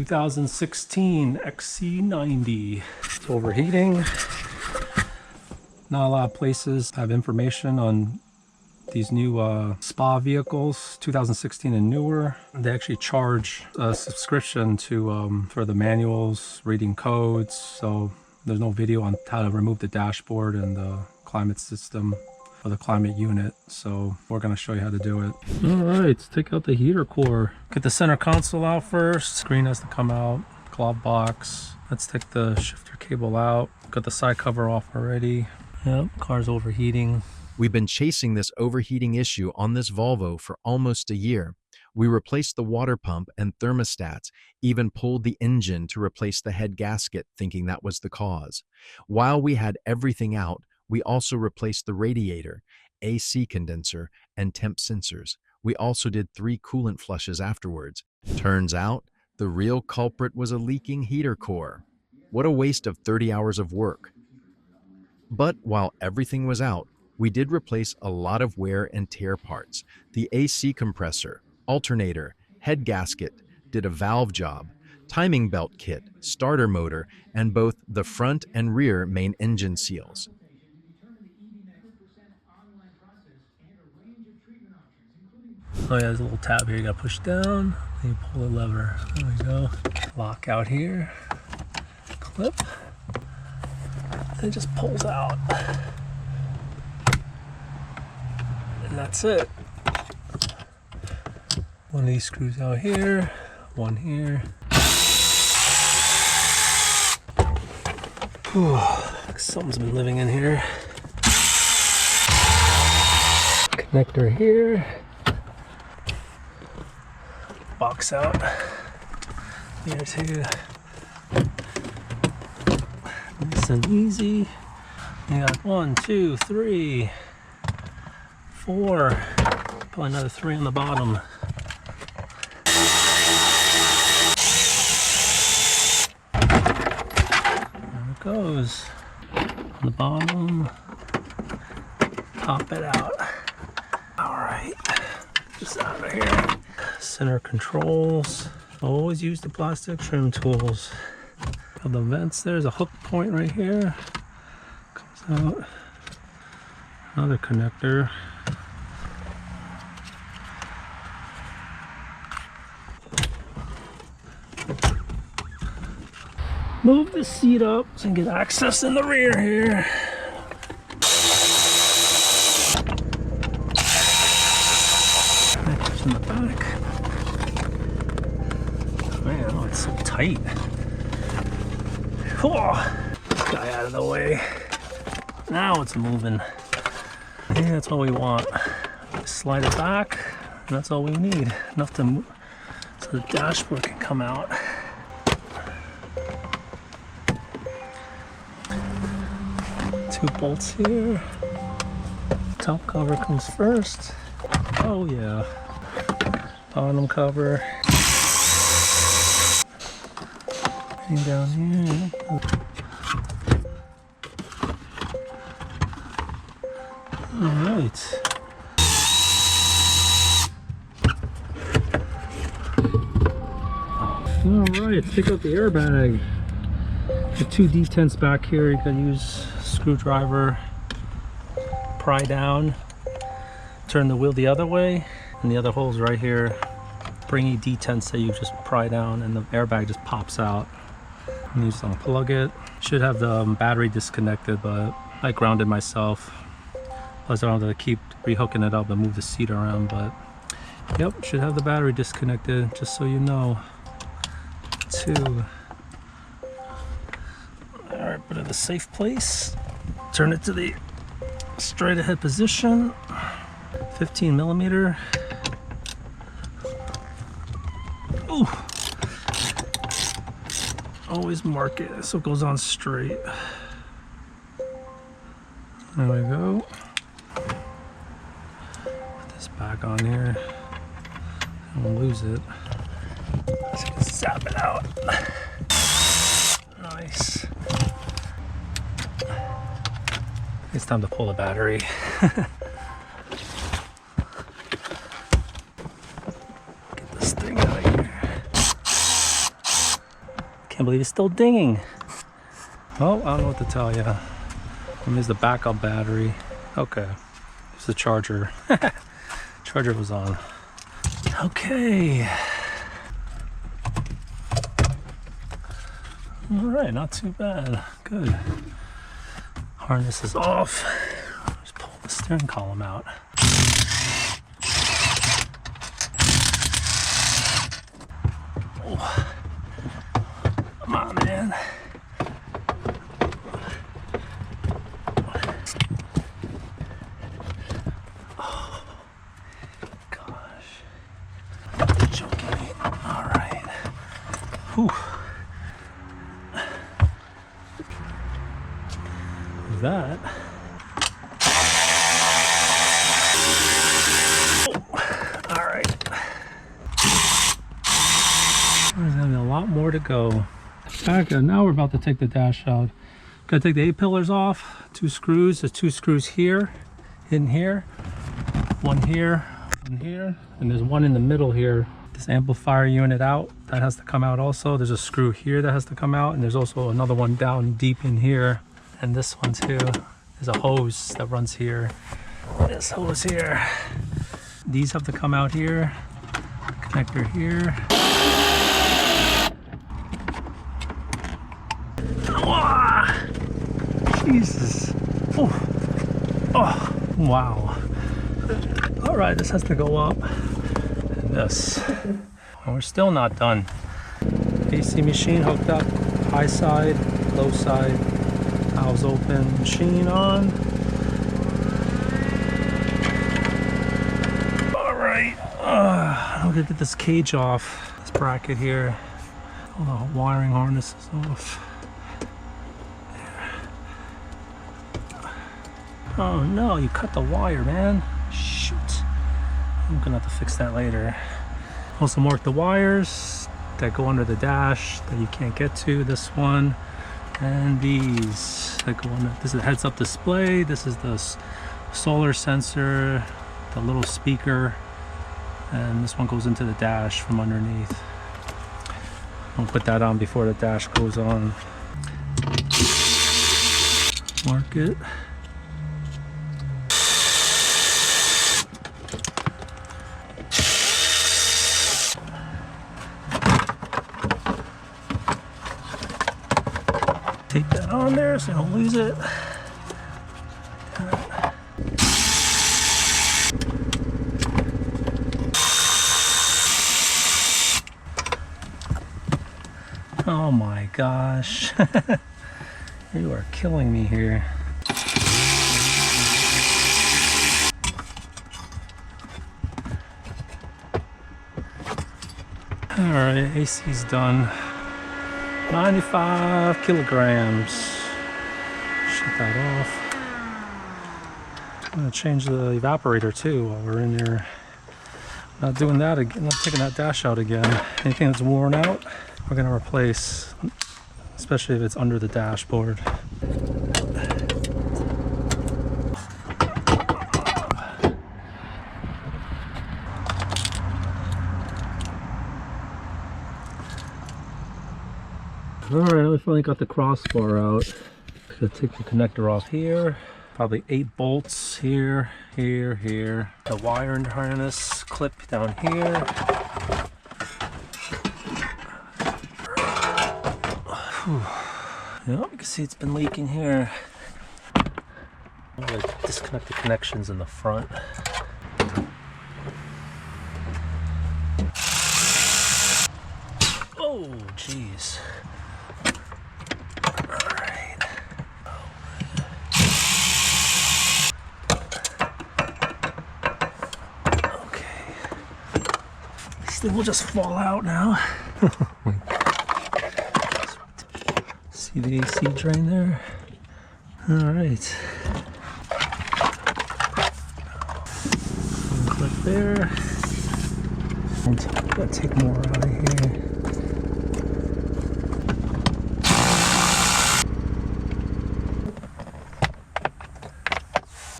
2016 XC90. It's overheating. Not a lot of places have information on these new spa vehicles, 2016 and newer. They actually charge a subscription to for the manuals, reading codes. So there's no video on how to remove the dashboard and the climate system or the climate unit. So we're going to show you how to do it. All right, let's take out the heater core. Get the center console out first. Screen has to come out. Glove box. Let's take the shifter cable out. Got the side cover off already. Yep, car's overheating. We've been chasing this overheating issue on this Volvo for almost a year. We replaced the water pump and thermostats, even pulled the engine to replace the head gasket, thinking that was the cause. While we had everything out, we also replaced the radiator, AC condenser, and temp sensors. We also did 3 coolant flushes afterwards. Turns out, the real culprit was a leaking heater core. What a waste of 30 hours of work. But while everything was out, we did replace a lot of wear and tear parts. The AC compressor, alternator, head gasket, did a valve job, timing belt kit, starter motor, and both the front and rear main engine seals. Oh yeah, there's a little tab here you gotta push down, then you pull the lever. There we go. Lock out here, clip, and it just pulls out. And that's it. One of these screws out here, one here. Whew, something's been living in here. Connector here. Box out. Here too. Nice and easy. You got 1, 2, 3, 4. Probably another 3 on the bottom. There it goes. On the bottom. Pop it out. Alright. Just out of here. Center controls. Always use the plastic trim tools. Got the vents. There's a hook point right here. Comes out. Another connector. Move the seat up so you can get access in the rear here. Connectors in the back. Man, oh, it's so tight. Oh, this guy out of the way. Now it's moving. Yeah, that's all we want. Slide it back, and that's all we need. Enough to move so the dashboard can come out. Two bolts here. Top cover comes first. Oh yeah. Bottom cover. And down here. Alright. Alright, take out the airbag. The 2 detents back here, you can use screwdriver, pry down, turn the wheel the other way, and the other hole's right here. Springy detents that you just pry down and the airbag just pops out. And you just unplug it. Should have the battery disconnected, but I grounded myself. Plus I don't have to keep rehooking it up and move the seat around, but yep, should have the battery disconnected, just so you know. 2. Alright, put it in a safe place. Turn it to the straight ahead position. 15mm. Ooh. Always mark it so it goes on straight. There we go. Put this back on here. I don't lose it. Just zap it out. Nice. It's time to pull the battery. Get this thing out of here. Can't believe it's still dinging. Oh, I don't know what to tell you. Here's the backup battery. Okay, it's the charger. Charger was on. Okay. All right, not too bad. Good. Harness is off. Just pull the steering column out. Oh. Come on, man. Oh, gosh. Joking me. All right. Whew. That. Oh. All right. There's gonna be a lot more to go. Okay, now we're about to take the dash out. Gotta take the A-pillars off. 2 screws. There's 2 screws here, in here, one here, and there's one in the middle here. This amplifier unit out, that has to come out also. There's a screw here that has to come out, and there's also another one down deep in here. And this one too. There's a hose that runs here. This hose here. These have to come out here. Connector here. Oh, Jesus. Oh, wow. All right, this has to go up. And this. And we're still not done. AC machine hooked up. High side, low side. Valves open, machine on. All right, I'm gonna get this cage off, this bracket here. All the wiring harness is off. There. Oh no, you cut the wire, man. Shoot. I'm gonna have to fix that later. Also mark the wires that go under the dash that you can't get to. This one. And these that go on. This is the heads-up display. This is the solar sensor, the little speaker, and this one goes into the dash from underneath. I'll put that on before the dash goes on. Mark it. Tape that on there so I don't lose it. Oh my gosh. You are killing me here. Alright, AC's done. 95 kilograms. Shut that off. I'm gonna change the evaporator too while we're in there. Not doing that again, not taking that dash out again. Anything that's worn out, we're gonna replace, especially if it's under the dashboard. Alright, we finally got the crossbar out. Gonna take the connector off here. Probably 8 bolts here, here, here. The wire and harness clip down here. Yep, you can see it's been leaking here. I'm gonna disconnect the connections in the front. Oh, jeez. This thing will just fall out now. See the AC drain there? Alright. Clip there. And I'm gonna take more out of here.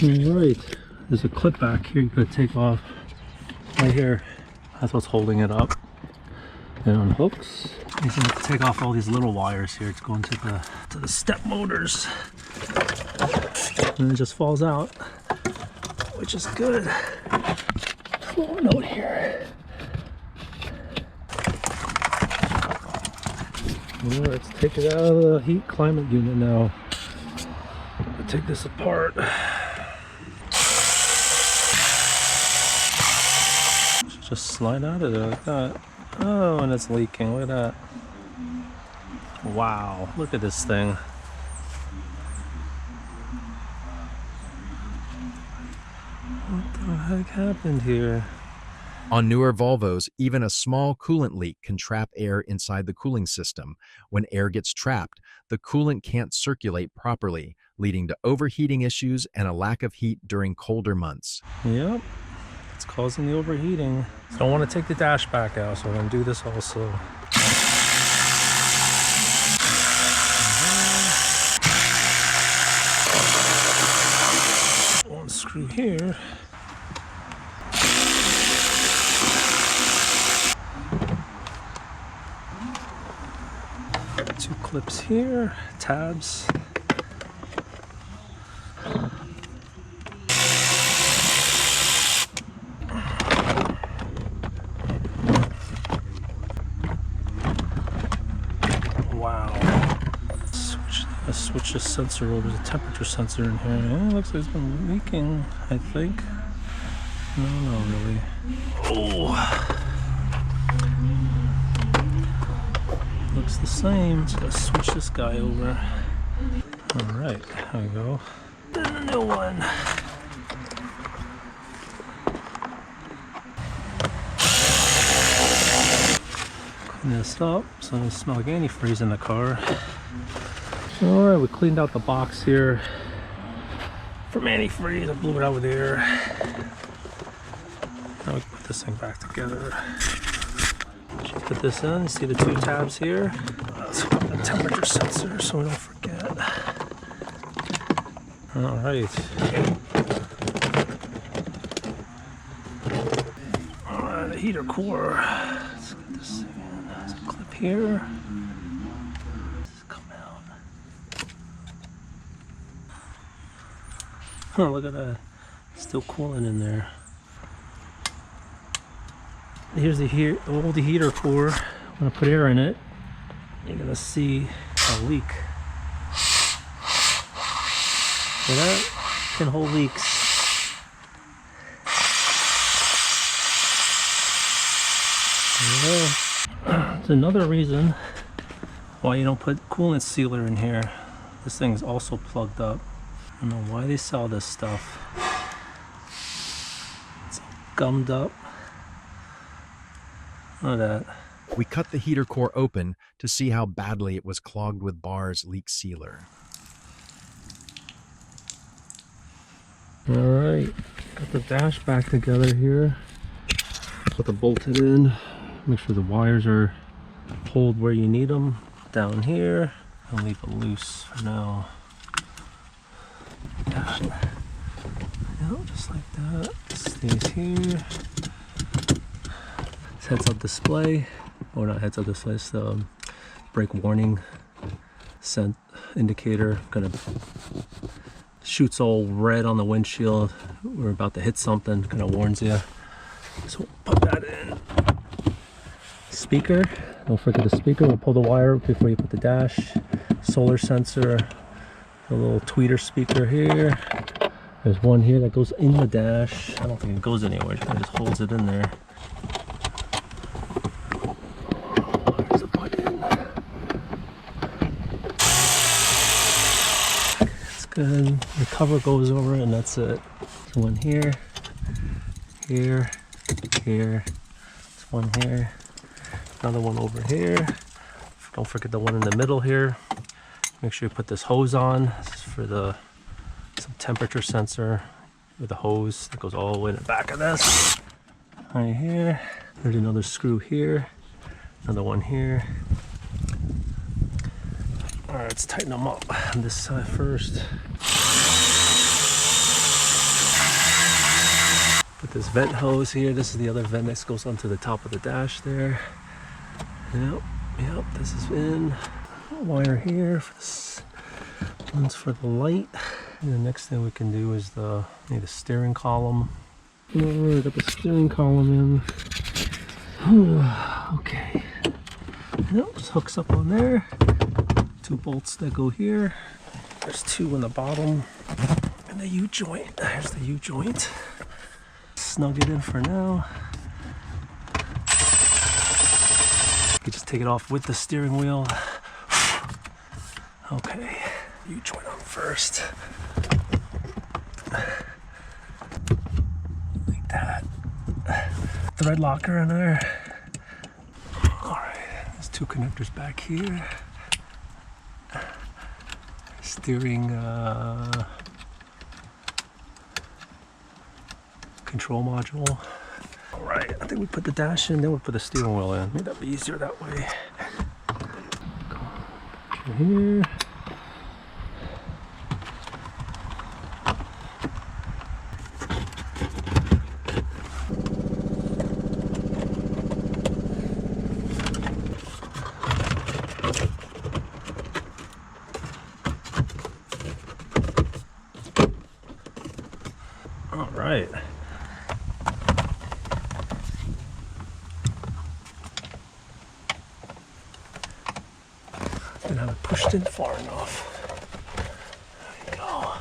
Alright, there's a clip back here you could take off right here. That's what's holding it up. It unhooks. He's going to take off all these little wires here to go into the step motors. And it just falls out, which is good. Little note here. Well, let's take it out of the heat climate unit now. I'll take this apart. Just slide out of there like that. Oh, and it's leaking. Look at that. Wow, look at this thing. What the heck happened here? On newer Volvos, even a small coolant leak can trap air inside the cooling system. When air gets trapped, the coolant can't circulate properly, leading to overheating issues and a lack of heat during colder months. Yep, it's causing the overheating. So I don't want to take the dash back out, so I'm going to do this also. One screw here. Two clips here, tabs. Wow. Switch the sensor over, the temperature sensor in here. Yeah, it looks like it's been leaking, I think. No, not really. Oh. Looks the same. Just gotta switch this guy over. Alright, there we go. Then a new one. Clean this up so it doesn't smell like antifreeze in the car. Alright, we cleaned out the box here from antifreeze. I blew it out with air. Now we can put this thing back together. Put this in, see the two tabs here. Let's put the temperature sensor so we don't forget. Alright. Alright, the heater core. Let's get this thing in. There's a clip here. Just come out. Oh, look at that. Still cooling in there. Here's the heater core. I'm gonna put air in it. You're gonna see a leak. See that? Pinhole leaks. There you go. It's another reason why you don't put coolant sealer in here. This thing's also plugged up. I don't know why they sell this stuff. It's all gummed up. Look at that. We cut the heater core open to see how badly it was clogged with Barr's leak sealer. Alright, got the dash back together here. Put the bolted in. Make sure the wires are pulled where you need them. Down here. I'll leave it loose for now. Yep, just like that. Stays here. Heads-up display, or not heads-up display, it's the brake warning scent indicator. Kind of shoots all red on the windshield. We're about to hit something, kind of warns you. So we'll put that in. Speaker, don't forget the speaker. We'll pull the wire before you put the dash. Solar sensor, a little tweeter speaker here. There's one here that goes in the dash. I don't think it goes anywhere, it just holds it in there. Good. The cover goes over it and that's it. So one here, here, here. There's one here. Another one over here. Don't forget the one in the middle here. Make sure you put this hose on. This is for some temperature sensor with a hose that goes all the way in the back of this. Right here. There's another screw here. Another one here. Alright, let's tighten them up on this side first. Put this vent hose here. This is the other vent that goes onto the top of the dash there. Yep. Yep, this is in. Wire here for this. One's for the light. And the next thing we can do is the steering column. Got the steering column in. Okay. Yep, just hooks up on there. 2 bolts that go here. There's 2 in the bottom. And the U-joint. There's the U-joint. Snug it in for now. You just take it off with the steering wheel. Okay, U-joint on first. Like that. Thread locker in there. Alright, there's 2 connectors back here. Steering control module. Alright, I think we put the dash in, then we put the steering wheel in. Maybe that'd be easier that way. Go here. Alright. Didn't have it pushed in far enough. There we go.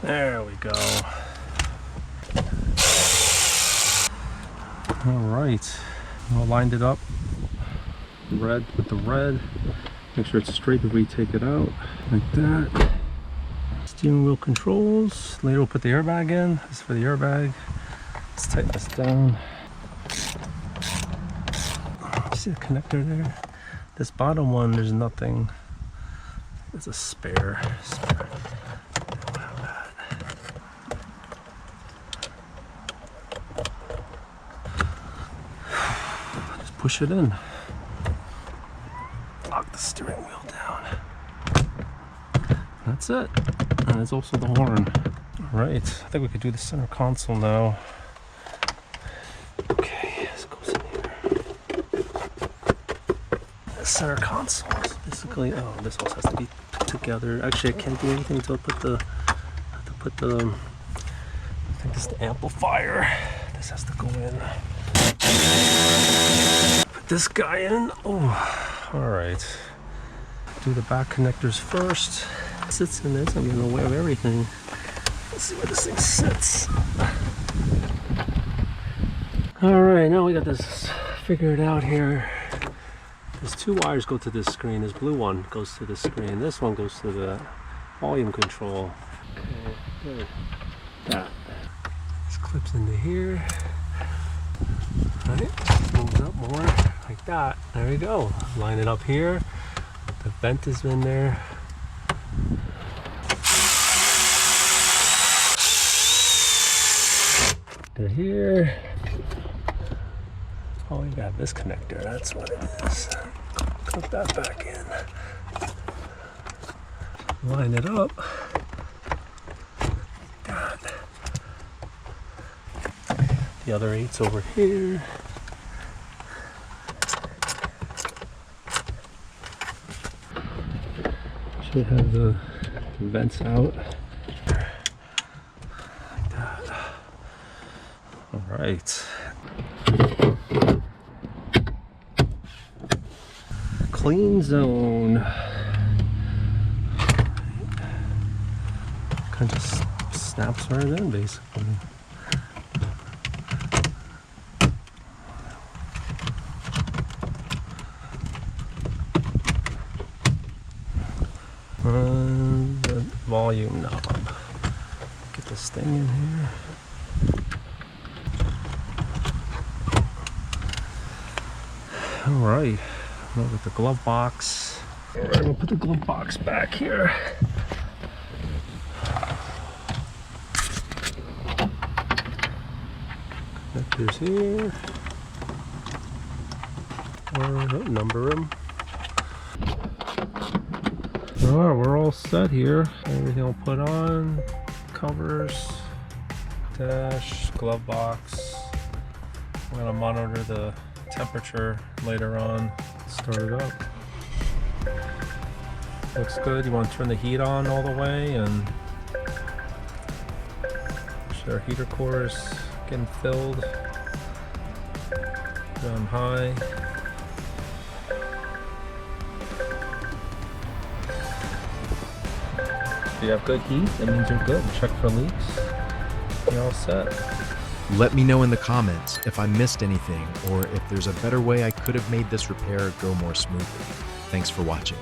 There we go. Alright. I lined it up. Red with the red. Make sure it's straight before we take it out. Like that. Steering wheel controls. Later we'll put the airbag in. This is for the airbag. Let's tighten this down. See the connector there? This bottom one, there's nothing. It's a spare. Just push it in. Lock the steering wheel down. That's it. And there's also the horn. Alright, I think we could do the center console now. Okay, this goes in here. The center console is basically, oh, this also has to be put together. Actually, I can't do anything until I put the, I think this is the amplifier. This has to go in. Put this guy in. Oh, alright. Do the back connectors first. It sits in this, I'm in the way of everything. Let's see where this thing sits. Alright, now we got this figured out here. There's 2 wires go to this screen. This blue one goes to the screen. This one goes to the volume control. Okay, good. That. This clips into here. Right, moves up more like that. There we go. Line it up here. The vent is in there. To here. Oh, you got this connector. That's what it is. Clip that back in. Line it up. God. The other 8's over here. Should have the vents out. Like that. Alright. Clean zone. Kind of snaps right in, basically. The volume knob. Get this thing in here. All right. Look at the glove box. All right, we'll put the glove box back here. Connectors here. Number them. All right, we're all set here. Everything will put on. Covers, dash, glove box. We're gonna monitor the temperature later on. Start it up. Looks good. You want to turn the heat on all the way, and our heater core is getting filled. Put it on high. If you have good heat, that means you're good. Check for leaks. You're all set. Let me know in the comments if I missed anything or if there's a better way I could have made this repair go more smoothly. Thanks for watching.